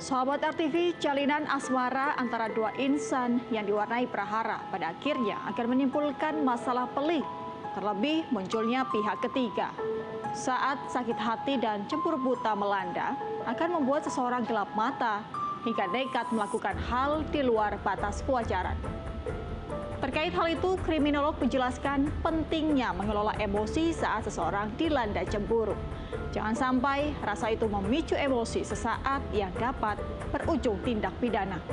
Sahabat RTV, jalinan asmara antara dua insan yang diwarnai prahara pada akhirnya akan menimbulkan masalah pelik. Terlebih munculnya pihak ketiga. Saat sakit hati dan cemburu buta melanda, akan membuat seseorang gelap mata hingga nekat melakukan hal di luar batas kewajaran. Terkait hal itu, kriminolog menjelaskan pentingnya mengelola emosi saat seseorang dilanda cemburu. Jangan sampai rasa itu memicu emosi sesaat yang dapat berujung tindak pidana.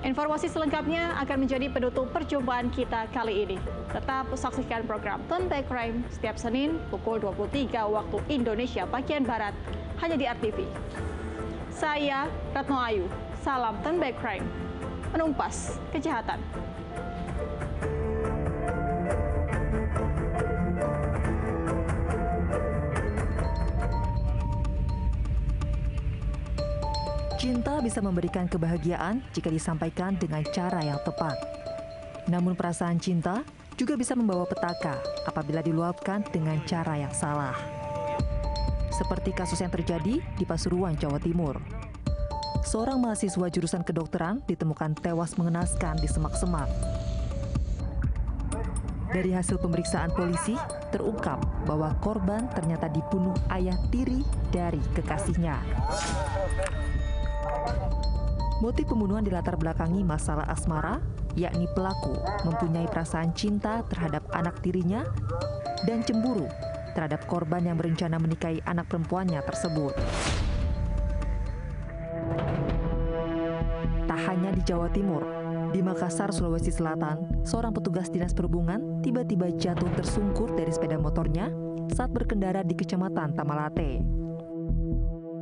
Informasi selengkapnya akan menjadi penutup perjumpaan kita kali ini. Tetap saksikan program Turn Back Crime setiap Senin pukul 23 waktu Indonesia bagian Barat hanya di RTV. Saya Retno Ayu, salam Turn Back Crime, menumpas kejahatan. Cinta bisa memberikan kebahagiaan jika disampaikan dengan cara yang tepat. Namun perasaan cinta juga bisa membawa petaka apabila diluapkan dengan cara yang salah. Seperti kasus yang terjadi di Pasuruan, Jawa Timur. Seorang mahasiswa jurusan kedokteran ditemukan tewas mengenaskan di semak-semak. Dari hasil pemeriksaan polisi, terungkap bahwa korban ternyata dibunuh ayah tiri dari kekasihnya. Motif pembunuhan dilatar belakangi masalah asmara, yakni pelaku mempunyai perasaan cinta terhadap anak tirinya dan cemburu terhadap korban yang berencana menikahi anak perempuannya tersebut. Tak hanya di Jawa Timur, di Makassar, Sulawesi Selatan, seorang petugas dinas perhubungan tiba-tiba jatuh tersungkur dari sepeda motornya saat berkendara di Kecamatan Tamalate.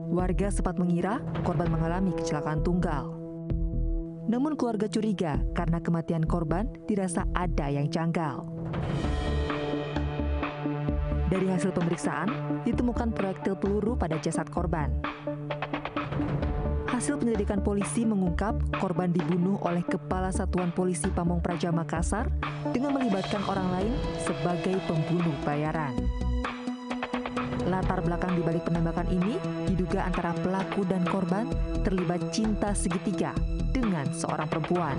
Warga sempat mengira korban mengalami kecelakaan tunggal. Namun keluarga curiga karena kematian korban dirasa ada yang janggal. Dari hasil pemeriksaan, ditemukan proyektil peluru pada jasad korban. Hasil penyelidikan polisi mengungkap korban dibunuh oleh Kepala Satuan Polisi Pamong Praja Makassar dengan melibatkan orang lain sebagai pembunuh bayaran. Latar belakang di balik penembakan ini diduga antara pelaku dan korban terlibat cinta segitiga dengan seorang perempuan.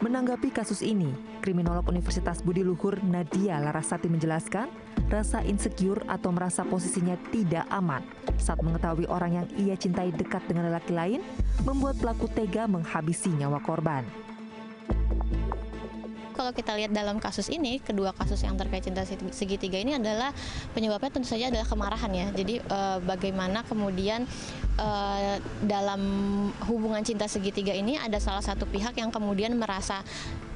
Menanggapi kasus ini, kriminolog Universitas Budi Luhur Nadia Larasati menjelaskan rasa insecure atau merasa posisinya tidak aman saat mengetahui orang yang ia cintai dekat dengan lelaki lain membuat pelaku tega menghabisi nyawa korban. Kalau kita lihat dalam kasus ini, kedua kasus yang terkait cinta segitiga ini adalah penyebabnya tentu saja adalah kemarahan ya. Jadi bagaimana kemudian dalam hubungan cinta segitiga ini ada salah satu pihak yang kemudian merasa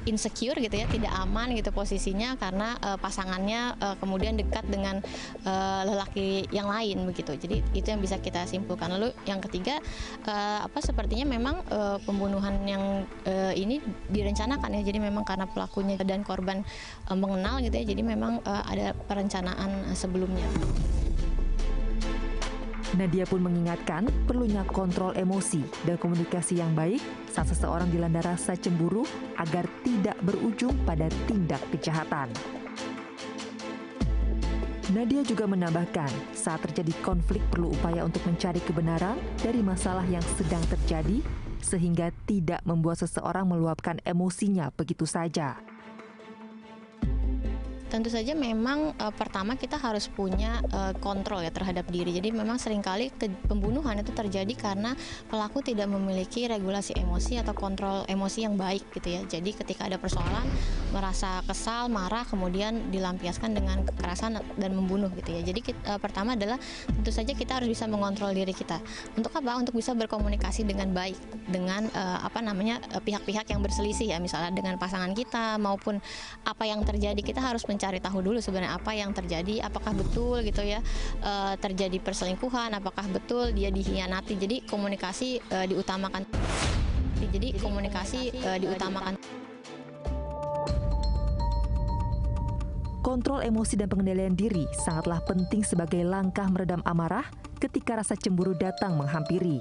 insecure gitu ya, tidak aman gitu posisinya karena pasangannya kemudian dekat dengan lelaki yang lain begitu. Jadi itu yang bisa kita simpulkan. Lalu yang ketiga sepertinya memang pembunuhan yang ini direncanakan ya. Jadi memang karena pelakunya dan korban mengenal gitu ya. Jadi memang ada perencanaan sebelumnya. Nadia pun mengingatkan perlunya kontrol emosi dan komunikasi yang baik saat seseorang dilanda rasa cemburu agar tidak berujung pada tindak kejahatan. Nadia juga menambahkan saat terjadi konflik perlu upaya untuk mencari kebenaran dari masalah yang sedang terjadi sehingga tidak membuat seseorang meluapkan emosinya begitu saja. Tentu saja memang pertama kita harus punya kontrol ya terhadap diri. Jadi memang seringkali pembunuhan itu terjadi karena pelaku tidak memiliki regulasi emosi atau kontrol emosi yang baik gitu ya. Jadi ketika ada persoalan merasa kesal, marah, kemudian dilampiaskan dengan kekerasan dan membunuh gitu ya. Jadi pertama adalah tentu saja kita harus bisa mengontrol diri kita. Untuk apa? Untuk bisa berkomunikasi dengan baik dengan pihak-pihak yang berselisih ya, misalnya dengan pasangan kita maupun apa yang terjadi. Kita harus mencari tahu dulu sebenarnya apa yang terjadi, apakah betul gitu ya terjadi perselingkuhan, apakah betul dia dikhianati. Jadi komunikasi diutamakan. Kontrol emosi dan pengendalian diri sangatlah penting sebagai langkah meredam amarah ketika rasa cemburu datang menghampiri.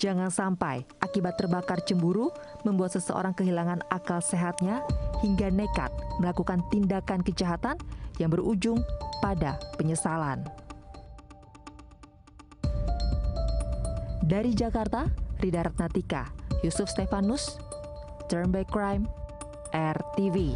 Jangan sampai akibat terbakar cemburu membuat seseorang kehilangan akal sehatnya hingga nekat melakukan tindakan kejahatan yang berujung pada penyesalan. Dari Jakarta, Rida Ratnatika, Yusuf Stefanus, Turn Back Crime, RTV.